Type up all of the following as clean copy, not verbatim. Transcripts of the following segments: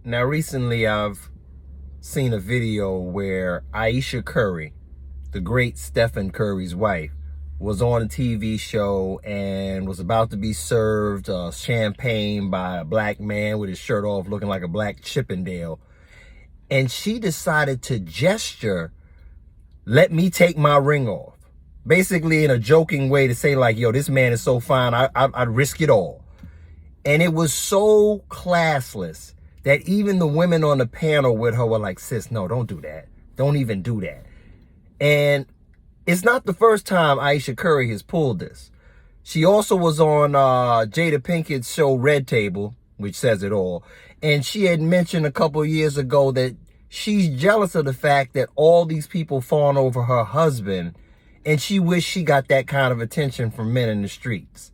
Now, recently I've seen a video where Ayesha Curry, the great Stephen Curry's wife, was on a TV show and was about to be served champagne by a black man with his shirt off looking like a black Chippendale. And she decided to gesture, "Let me take my ring off." Basically in a joking way to say like, yo, this man is so fine, I'd risk it all. And it was so classless that even the women on the panel with her were like, sis, no, don't do that. Don't even do that. And it's not the first time Ayesha Curry has pulled this. She also was on Jada Pinkett's show Red Table, which says it all. And she had mentioned a couple of years ago that she's jealous of the fact that all these people fawn over her husband, and she wished she got that kind of attention from men in the streets.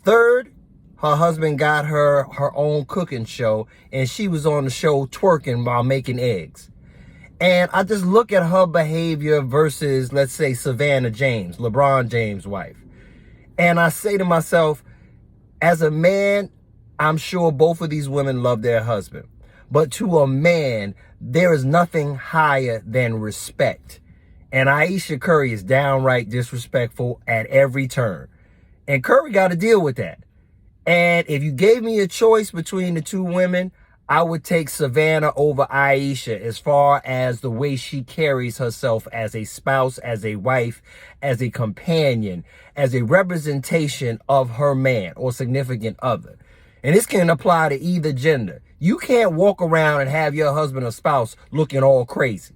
Third, her husband got her own cooking show, and she was on the show twerking while making eggs. And I just look at her behavior versus, let's say, Savannah James, LeBron James' wife. And I say to myself, as a man, I'm sure both of these women love their husband. But to a man, there is nothing higher than respect. And Ayesha Curry is downright disrespectful at every turn. And Curry got to deal with that. And if you gave me a choice between the two women, I would take Savannah over Ayesha as far as the way she carries herself as a spouse, as a wife, as a companion, as a representation of her man or significant other. And this can apply to either gender. You can't walk around and have your husband or spouse looking all crazy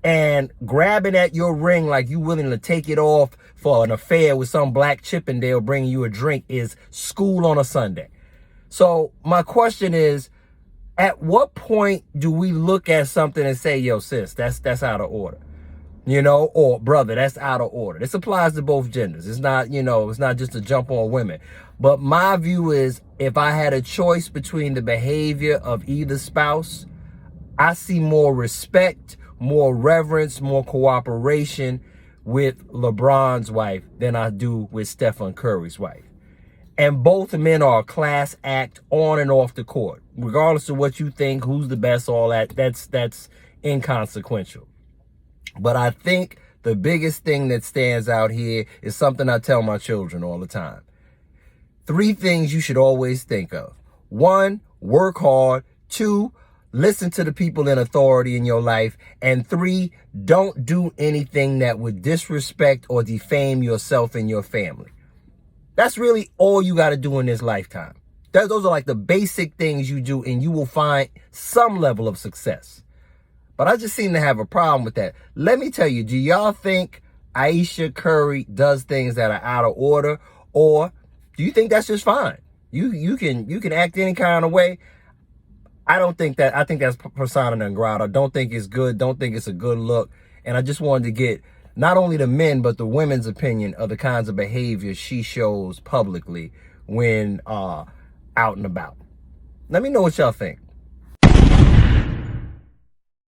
and grabbing at your ring like you willing to take it off for an affair with some black Chippendale bringing you a drink is school on a Sunday. So my question is, at what point do we look at something and say, yo, sis, that's out of order? You know, or brother, that's out of order. This applies to both genders. It's not, it's not just a jump on women. But my view is, if I had a choice between the behavior of either spouse, I see more respect, more reverence, more cooperation with LeBron's wife than I do with Stephen Curry's wife. And both men are a class act on and off the court. Regardless of what you think, who's the best, all that, that's inconsequential. But I think the biggest thing that stands out here is something I tell my children all the time. 3 things you should always think of. 1, work hard. 2, listen to the people in authority in your life. And 3, don't do anything that would disrespect or defame yourself and your family. That's really all you got to do in this lifetime. Those are like the basic things you do, and you will find some level of success. But I just seem to have a problem with that. Let me tell you, do y'all think Ayesha Curry does things that are out of order, or do you think that's just fine? You can act any kind of way. I don't think that. I think that's persona non grata. Don't think it's good. Don't think it's a good look. And I just wanted to get not only the men, but the women's opinion of the kinds of behavior she shows publicly when out and about. Let me know what y'all think.